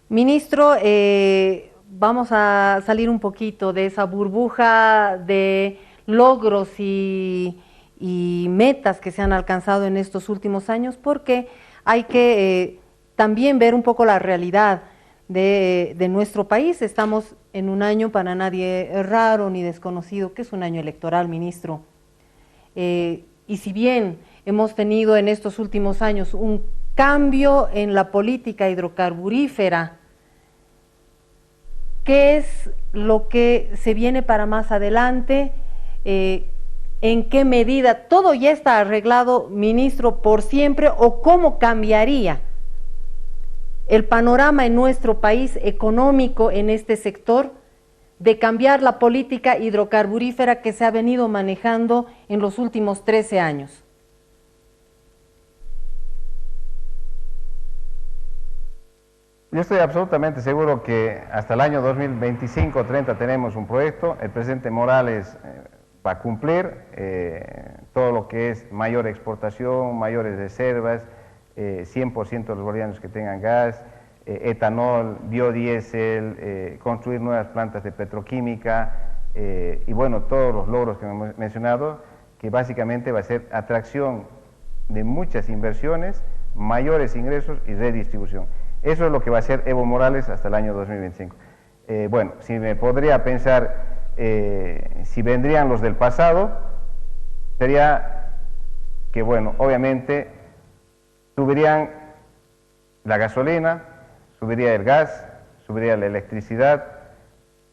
Ministro, vamos a salir un poquito de esa burbuja de logros y metas que se han alcanzado en estos últimos años, porque hay que también ver un poco la realidad de nuestro país. Estamos en un año para nadie raro ni desconocido, que es un año electoral, ministro. Y si bien hemos tenido en estos últimos años un cambio en la política hidrocarburífera, ¿qué es lo que se viene para más adelante? ¿En qué medida todo ya está arreglado, ministro, por siempre, o cómo cambiaría el panorama en nuestro país económico en este sector de cambiar la política hidrocarburífera que se ha venido manejando en los últimos 13 años? Yo estoy absolutamente seguro que hasta el año 2025-30 tenemos un proyecto. El presidente Morales va a cumplir todo lo que es mayor exportación, mayores reservas, 100% de los bolivianos que tengan gas, etanol, biodiesel, construir nuevas plantas de petroquímica y bueno, todos los logros que hemos mencionado. que básicamente va a ser atracción de muchas inversiones, mayores ingresos y redistribución. Eso es lo que va a hacer Evo Morales hasta el año 2025. Bueno, si me podría pensar, si vendrían los del pasado, sería que, bueno, obviamente subirían la gasolina, subiría el gas, subiría la electricidad,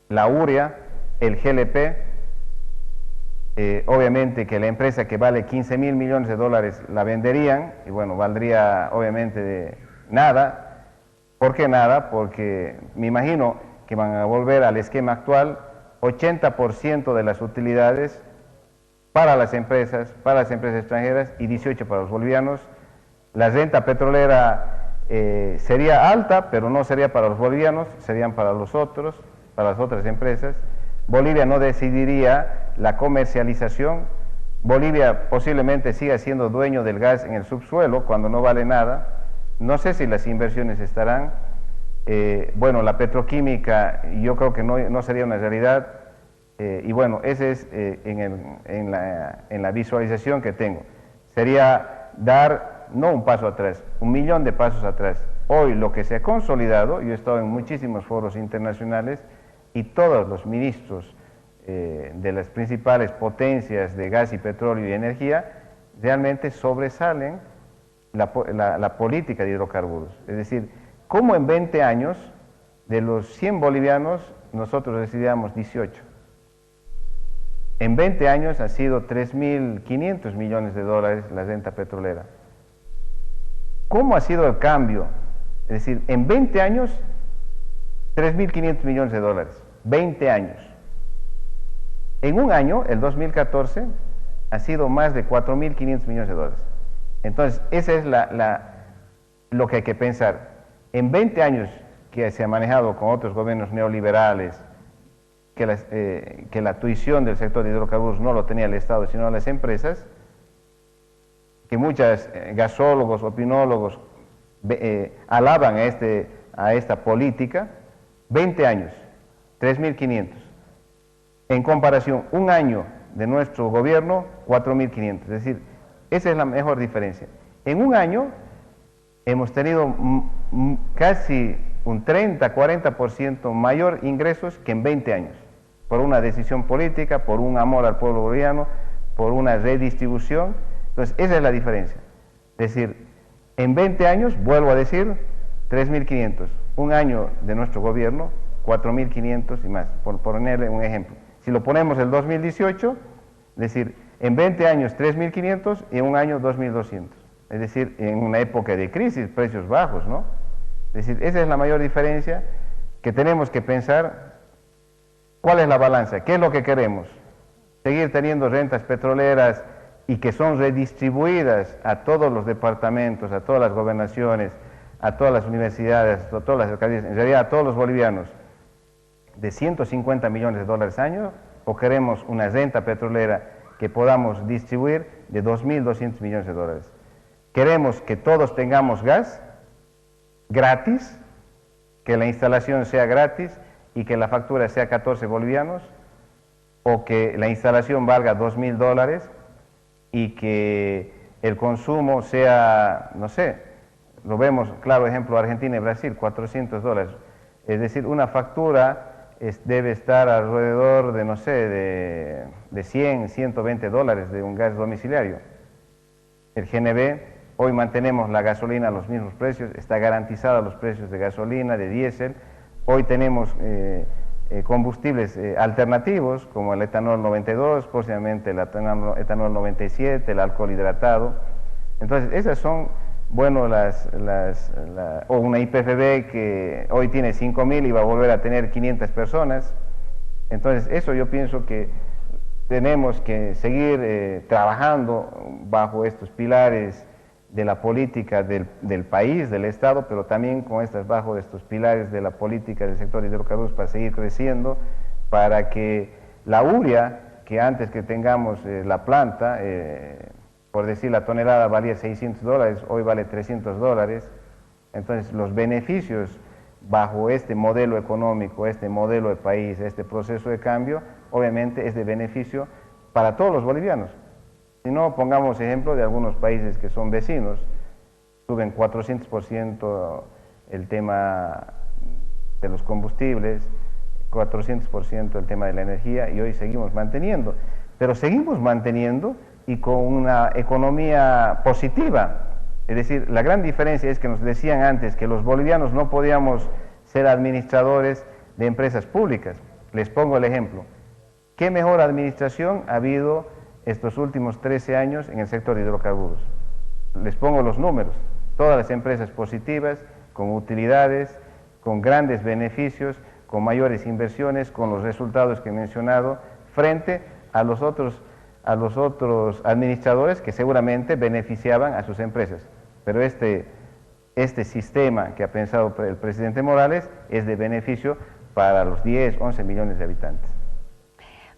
la urea, el GLP, obviamente que la empresa que vale 15.000 millones de dólares la venderían, y bueno, valdría obviamente de nada. ¿Por qué nada? Porque me imagino que van a volver al esquema actual, 80% de las utilidades para las empresas extranjeras y 18% para los bolivianos. La renta petrolera sería alta, pero no sería para los bolivianos, serían para los otros, para las otras empresas. Bolivia no decidiría la comercialización. Bolivia posiblemente siga siendo dueño del gas en el subsuelo cuando no vale nada. No sé si las inversiones estarán. Bueno, la petroquímica yo creo que no sería una realidad. Y bueno, ese es en la visualización que tengo. Sería dar, no un paso atrás, 1.000.000 de pasos atrás. Hoy lo que se ha consolidado, yo he estado en muchísimos foros internacionales y todos los ministros de las principales potencias de gas y petróleo y energía realmente sobresalen la política de hidrocarburos. Es decir, ¿cómo en 20 años de los 100 bolivianos nosotros recibíamos 18? En 20 años ha sido 3.500 millones de dólares la renta petrolera. ¿Cómo ha sido el cambio? Es decir, en 20 años, 3.500 millones de dólares. 20 años. En un año, el 2014, ha sido más de 4.500 millones de dólares. Entonces, ese es lo que hay que pensar. En 20 años que se ha manejado con otros gobiernos neoliberales, que la tuición del sector de hidrocarburos no lo tenía el Estado, sino las empresas, que muchos gasólogos, opinólogos alaban a esta política. 20 años, 3.500. En comparación, un año de nuestro gobierno, 4.500. Es decir, esa es la mejor diferencia. En un año hemos tenido casi un 30-40% mayor ingresos que en 20 años, por una decisión política, por un amor al pueblo boliviano, por una redistribución. Entonces, esa es la diferencia. Es decir, en 20 años, vuelvo a decir, 3.500. Un año de nuestro gobierno, 4.500 y más, por ponerle un ejemplo. Si lo ponemos el 2018, es decir, en 20 años 3.500 y en un año 2.200. Es decir, en una época de crisis, precios bajos, ¿no? Es decir, esa es la mayor diferencia que tenemos que pensar. ¿Cuál es la balanza? ¿Qué es lo que queremos? Seguir teniendo rentas petroleras y que son redistribuidas a todos los departamentos, a todas las gobernaciones, a todas las universidades, a todas las alcaldías, en realidad a todos los bolivianos, de 150 millones de dólares al año, o queremos una renta petrolera que podamos distribuir de 2.200 millones de dólares. Queremos que todos tengamos gas gratis, que la instalación sea gratis y que la factura sea 14 bolivianos, o que la instalación valga 2.000 dólares y que el consumo sea, no sé, lo vemos, claro ejemplo, Argentina y Brasil, 400 dólares. Es decir, una factura debe estar alrededor de, no sé, de 100, 120 dólares de un gas domiciliario. El GNB, hoy mantenemos la gasolina a los mismos precios, está garantizada los precios de gasolina, de diésel. Hoy tenemos combustibles alternativos como el etanol 92, posiblemente el etanol 97, el alcohol hidratado. Entonces, esas son, bueno, o una IPFB que hoy tiene 5.000 y va a volver a tener 500 personas. Entonces, eso yo pienso que tenemos que seguir trabajando bajo estos pilares de la política del país, del Estado, pero también bajo estos pilares de la política del sector de hidrocarburos para seguir creciendo, para que la urea, que antes que tengamos la planta, por decir la tonelada valía 600 dólares, hoy vale 300 dólares, entonces los beneficios bajo este modelo económico, este modelo de país, este proceso de cambio, obviamente es de beneficio para todos los bolivianos. Si no, pongamos ejemplo de algunos países que son vecinos, suben 400% el tema de los combustibles, 400% el tema de la energía, y hoy seguimos manteniendo. Pero seguimos manteniendo y con una economía positiva. Es decir, la gran diferencia es que nos decían antes que los bolivianos no podíamos ser administradores de empresas públicas. Les pongo el ejemplo. ¿Qué mejor administración ha habido estos últimos 13 años en el sector de hidrocarburos? Les pongo los números. Todas las empresas positivas, con utilidades, con grandes beneficios, con mayores inversiones, con los resultados que he mencionado, frente a los otros administradores que seguramente beneficiaban a sus empresas. Pero este sistema que ha pensado el presidente Morales es de beneficio para los 10, 11 millones de habitantes.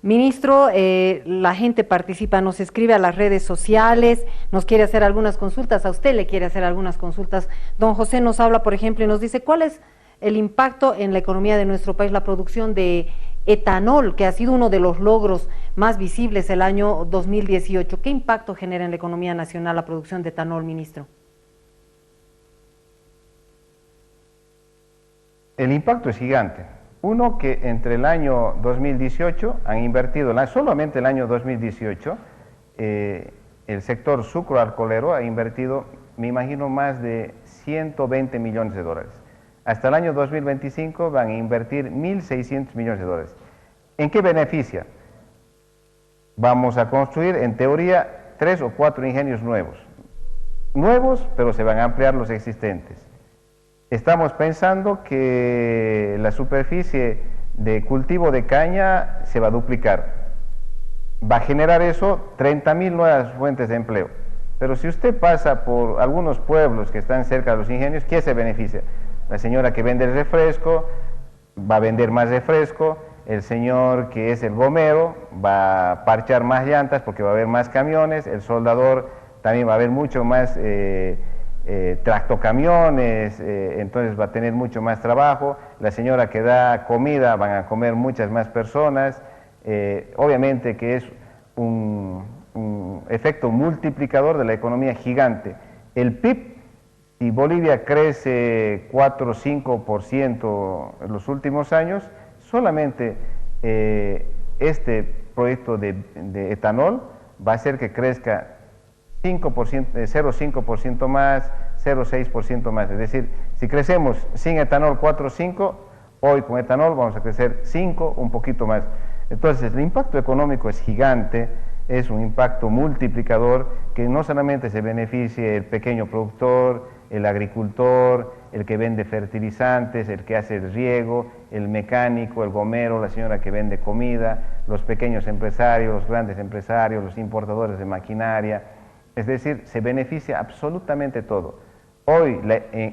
Ministro, la gente participa, nos escribe a las redes sociales, nos quiere hacer algunas consultas, a usted le quiere hacer algunas consultas. Don José nos habla, por ejemplo, y nos dice, ¿cuál es el impacto en la economía de nuestro país, la producción de etanol, que ha sido uno de los logros más visibles el año 2018? ¿Qué impacto genera en la economía nacional la producción de etanol, ministro? El impacto es gigante. Uno, que entre el año 2018 han invertido, solamente el año 2018, el sector sucroalcoholero ha invertido, me imagino, más de 120 millones de dólares. Hasta el año 2025 van a invertir 1.600 millones de dólares. ¿En qué beneficia? Vamos a construir, en teoría, 3 o 4 ingenios nuevos. Nuevos, pero se van a ampliar los existentes. Estamos pensando que la superficie de cultivo de caña se va a duplicar. Va a generar eso 30.000 nuevas fuentes de empleo. Pero si usted pasa por algunos pueblos que están cerca de los ingenios, ¿quién se beneficia? La señora que vende el refresco va a vender más refresco, el señor que es el gomero va a parchar más llantas porque va a haber más camiones, el soldador también va a haber mucho más tractocamiones, entonces va a tener mucho más trabajo, la señora que da comida van a comer muchas más personas, obviamente que es un efecto multiplicador de la economía gigante. El PIB, si Bolivia crece 4 o 5% en los últimos años, solamente este proyecto de etanol va a hacer que crezca 0,5% más, 0,6% más. Es decir, si crecemos sin etanol 4 o 5, hoy con etanol vamos a crecer 5, un poquito más. Entonces, el impacto económico es gigante, es un impacto multiplicador que no solamente se beneficia el pequeño productor, el agricultor, el que vende fertilizantes, el que hace el riego, el mecánico, el gomero, la señora que vende comida, los pequeños empresarios, los grandes empresarios, los importadores de maquinaria. Es decir, se beneficia absolutamente todo. Hoy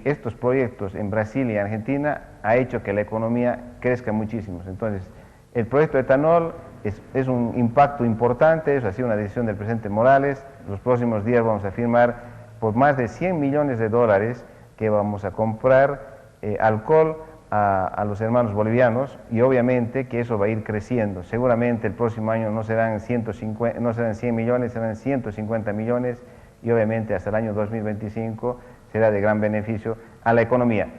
estos proyectos en Brasil y Argentina ha hecho que la economía crezca muchísimo. Entonces, el proyecto de etanol es un impacto importante, eso ha sido una decisión del presidente Morales. Los próximos días vamos a firmar por más de 100 millones de dólares que vamos a comprar alcohol a los hermanos bolivianos, y obviamente que eso va a ir creciendo. Seguramente el próximo año no serán 100 millones, serán 150 millones, y obviamente hasta el año 2025 será de gran beneficio a la economía.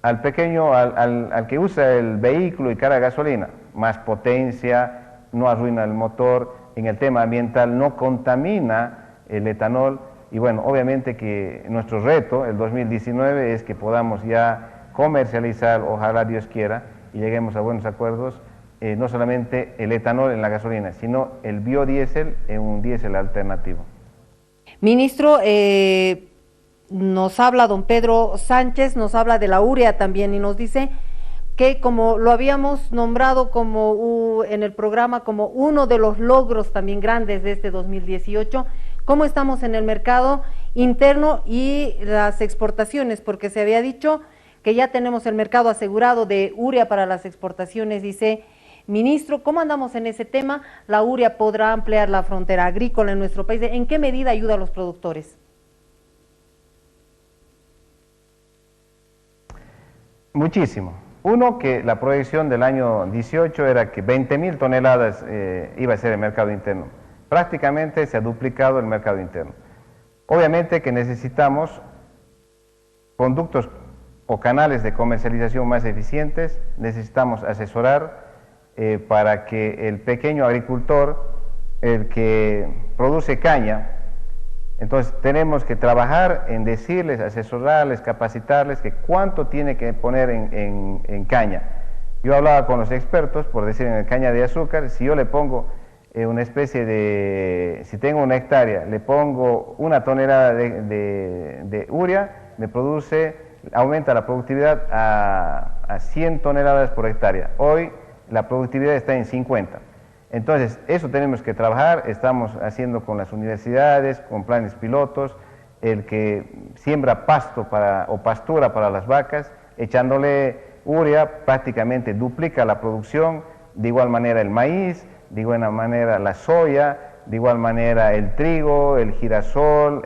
Al pequeño, al que usa el vehículo y carga gasolina, más potencia, no arruina el motor, en el tema ambiental no contamina el etanol, y bueno, obviamente que nuestro reto, el 2019, es que podamos ya comercializar, ojalá Dios quiera, y lleguemos a buenos acuerdos, no solamente el etanol en la gasolina, sino el biodiesel en un diésel alternativo. Ministro, nos habla don Pedro Sánchez, nos habla de la urea también, y nos dice que como lo habíamos nombrado como en el programa como uno de los logros también grandes de este 2018, ¿cómo estamos en el mercado interno y las exportaciones? Porque se había dicho que ya tenemos el mercado asegurado de urea para las exportaciones. Dice, ministro, ¿cómo andamos en ese tema? ¿La urea podrá ampliar la frontera agrícola en nuestro país? ¿En qué medida ayuda a los productores? Muchísimo. Uno, que la proyección del año 18 era que 20.000 toneladas iba a ser el mercado interno. prácticamente se ha duplicado el mercado interno. Obviamente que necesitamos conductos o canales de comercialización más eficientes, necesitamos asesorar para que el pequeño agricultor, el que produce caña, entonces tenemos que trabajar en decirles, asesorarles, capacitarles que cuánto tiene que poner en caña. Yo hablaba con los expertos, por decir en el caña de azúcar, si yo le pongo una especie de, si tengo una hectárea, le pongo 1 tonelada de urea, me produce, aumenta la productividad a 100 toneladas por hectárea. Hoy la productividad está en 50. Entonces, eso tenemos que trabajar, estamos haciendo con las universidades, con planes pilotos, el que siembra pasto o pastura para las vacas, echándole urea, prácticamente duplica la producción, de igual manera el maíz, de igual manera la soya, de igual manera el trigo, el girasol,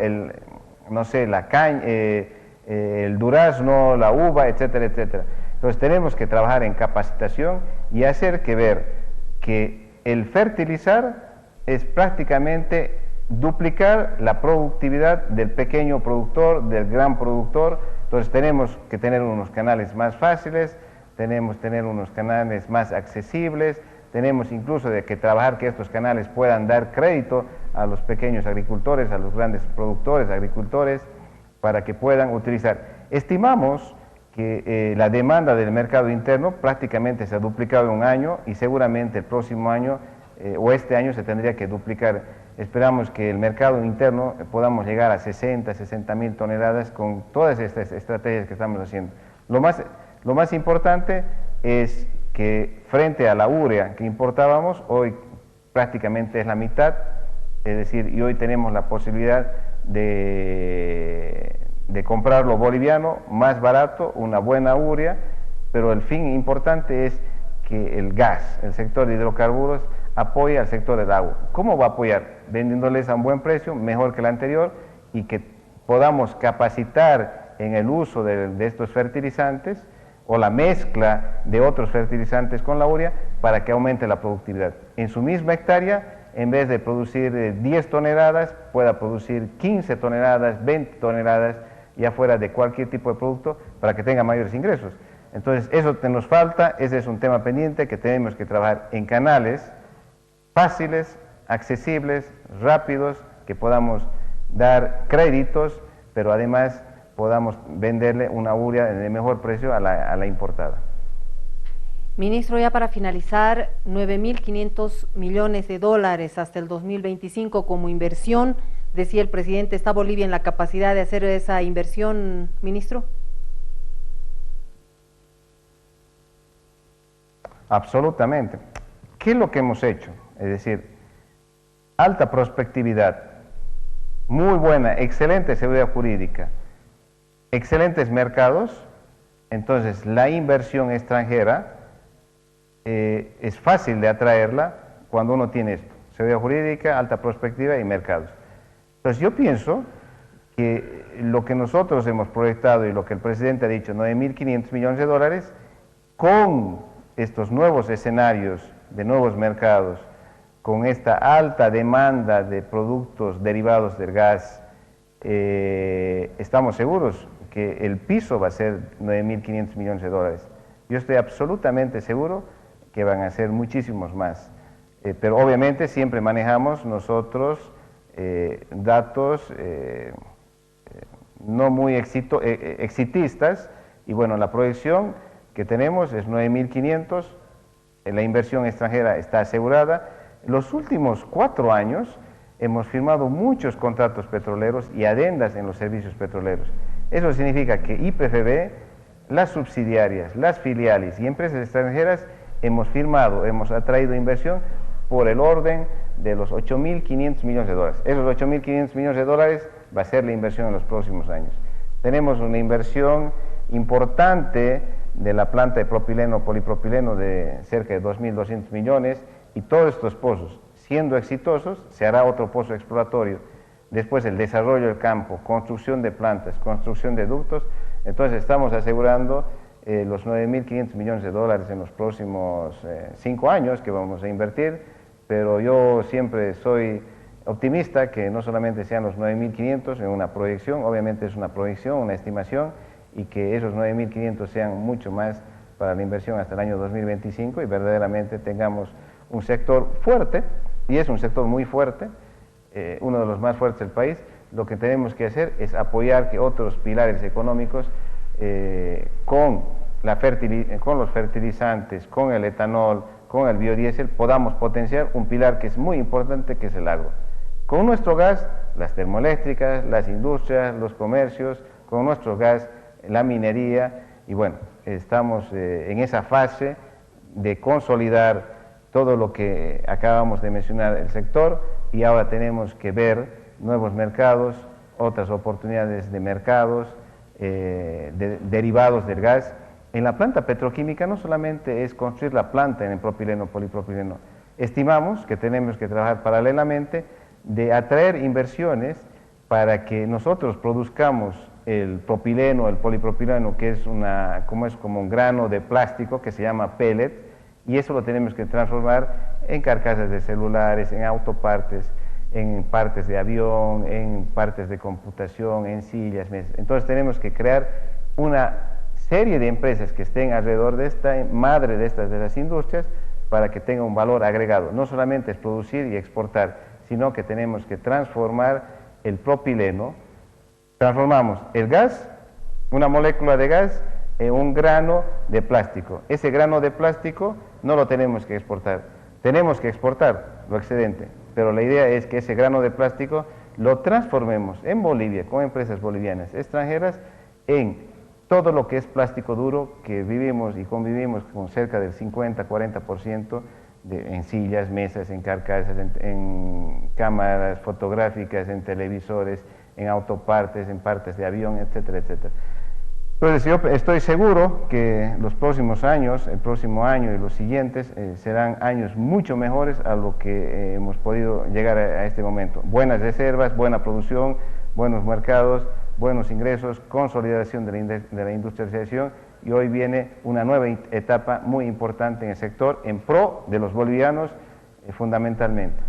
no sé, la caña, el durazno, la uva, etcétera, etcétera. Entonces tenemos que trabajar en capacitación y hacer que ver que el fertilizar es prácticamente duplicar la productividad del pequeño productor, del gran productor. Entonces tenemos que tener unos canales más fáciles, tenemos que tener unos canales más accesibles, tenemos incluso que trabajar que estos canales puedan dar crédito a los pequeños agricultores, a los grandes productores, agricultores, para que puedan utilizar. Estimamos que la demanda del mercado interno prácticamente se ha duplicado en un año y seguramente el próximo año o este año se tendría que duplicar. Esperamos que el mercado interno podamos llegar a 60.000 toneladas con todas estas estrategias que estamos haciendo. Lo más importante es que frente a la urea que importábamos, hoy prácticamente es la mitad, es decir, y hoy tenemos la posibilidad de comprar lo boliviano más barato, una buena urea, pero el fin importante es que el gas, el sector de hidrocarburos, apoye al sector del agua. ¿Cómo va a apoyar? Vendiéndoles a un buen precio, mejor que el anterior, y que podamos capacitar en el uso de estos fertilizantes o la mezcla de otros fertilizantes con la urea para que aumente la productividad. En su misma hectárea, en vez de producir 10 toneladas, pueda producir 15 toneladas, 20 toneladas, ya fuera de cualquier tipo de producto, para que tenga mayores ingresos. Entonces, eso nos falta, ese es un tema pendiente que tenemos que trabajar en canales fáciles, accesibles, rápidos, que podamos dar créditos, pero además podamos venderle una urea de mejor precio a la importada. Ministro, ya para finalizar, 9.500 millones de dólares hasta el 2025 como inversión, decía el presidente. ¿Está Bolivia en la capacidad de hacer esa inversión, ministro? Absolutamente. ¿Qué es lo que hemos hecho? Es decir, alta prospectividad, muy buena, excelente seguridad jurídica, excelentes mercados. Entonces la inversión extranjera es fácil de atraerla cuando uno tiene esto: seguridad jurídica, alta prospectiva y mercados. Entonces yo pienso que lo que nosotros hemos proyectado y lo que el presidente ha dicho, 9.500 millones de dólares, con estos nuevos escenarios de nuevos mercados, con esta alta demanda de productos derivados del gas, estamos seguros que el piso va a ser 9.500 millones de dólares. Yo estoy absolutamente seguro que van a ser muchísimos más. Pero obviamente siempre manejamos nosotros datos no muy exitistas, y bueno, la proyección que tenemos es 9.500, la inversión extranjera está asegurada. Los últimos 4 años hemos firmado muchos contratos petroleros y adendas en los servicios petroleros. Eso significa que YPFB, las subsidiarias, las filiales y empresas extranjeras hemos firmado, hemos atraído inversión por el orden de los 8.500 millones de dólares. Esos 8.500 millones de dólares va a ser la inversión en los próximos años. Tenemos una inversión importante de la planta de propileno, polipropileno de cerca de 2.200 millones, y todos estos pozos, siendo exitosos, se hará otro pozo exploratorio. Después el desarrollo del campo, construcción de plantas, construcción de ductos. Entonces estamos asegurando los 9.500 millones de dólares en los próximos 5 años que vamos a invertir, pero yo siempre soy optimista que no solamente sean los 9.500 en una proyección, obviamente es una proyección, una estimación, y que esos 9.500 sean mucho más para la inversión hasta el año 2025 y verdaderamente tengamos un sector fuerte, y es un sector muy fuerte, uno de los más fuertes del país. Lo que tenemos que hacer es apoyar que otros pilares económicos con los fertilizantes, con el etanol, con el biodiesel, podamos potenciar un pilar que es muy importante, que es el agro. Con nuestro gas, las termoeléctricas, las industrias, los comercios, con nuestro gas, la minería, y bueno, estamos en esa fase de consolidar todo lo que acabamos de mencionar el sector, y ahora tenemos que ver nuevos mercados, otras oportunidades de mercados, derivados del gas. En la planta petroquímica no solamente es construir la planta en el propileno, polipropileno, estimamos que tenemos que trabajar paralelamente de atraer inversiones para que nosotros produzcamos el propileno, el polipropileno, que es como un grano de plástico que se llama pellet, y eso lo tenemos que transformar en carcasas de celulares, en autopartes, en partes de avión, en partes de computación, en sillas, mesas. Entonces tenemos que crear una serie de empresas que estén alrededor de esta madre de las industrias para que tenga un valor agregado. No solamente es producir y exportar, sino que tenemos que transformar el propileno. Transformamos el gas, una molécula de gas, en un grano de plástico. Ese grano de plástico no lo tenemos que exportar, tenemos que exportar lo excedente, pero la idea es que ese grano de plástico lo transformemos en Bolivia, con empresas bolivianas, extranjeras, en todo lo que es plástico duro, que vivimos y convivimos con cerca del 50-40% en sillas, mesas, en carcasas, en cámaras fotográficas, en televisores, en autopartes, en partes de avión, etcétera, etcétera. Entonces yo estoy seguro que los próximos años, el próximo año y los siguientes, serán años mucho mejores a lo que hemos podido llegar a este momento. Buenas reservas, buena producción, buenos mercados, buenos ingresos, consolidación de la industrialización, y hoy viene una nueva etapa muy importante en el sector, en pro de los bolivianos fundamentalmente.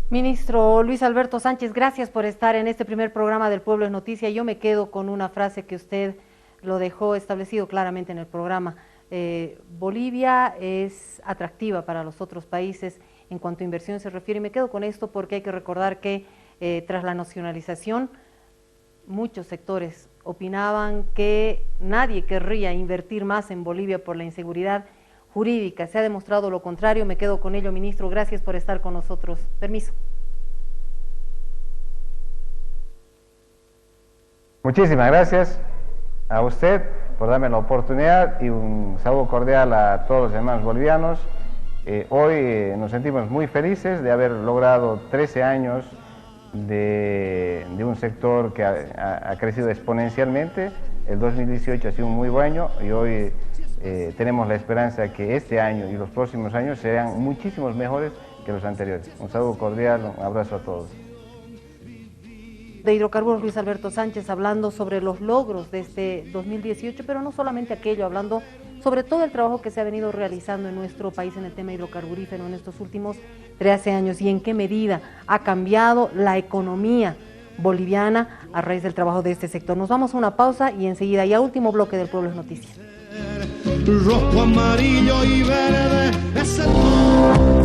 Ministro Luis Alberto Sánchez, gracias por estar en este primer programa del Pueblo es Noticia. Yo me quedo con una frase que usted lo dejó establecido claramente en el programa. Bolivia es atractiva para los otros países en cuanto a inversión se refiere, y me quedo con esto porque hay que recordar que tras la nacionalización muchos sectores opinaban que nadie querría invertir más en Bolivia por la inseguridad jurídica. Se ha demostrado lo contrario. Me quedo con ello, ministro. Gracias por estar con nosotros. Permiso. Muchísimas gracias a usted por darme la oportunidad, y un saludo cordial a todos los hermanos bolivianos. Hoy nos sentimos muy felices de haber logrado 13 años de un sector que ha crecido exponencialmente. El 2018 ha sido un muy buen año, y hoy tenemos la esperanza que este año y los próximos años serán muchísimos mejores que los anteriores. Un saludo cordial, un abrazo a todos. De Hidrocarburos, Luis Alberto Sánchez, hablando sobre los logros de este 2018, pero no solamente aquello, hablando sobre todo el trabajo que se ha venido realizando en nuestro país en el tema hidrocarburífero en estos últimos 13 años, y en qué medida ha cambiado la economía boliviana a raíz del trabajo de este sector. Nos vamos a una pausa y enseguida ya último bloque del Pueblo es Noticia. Rojo, amarillo y verde es el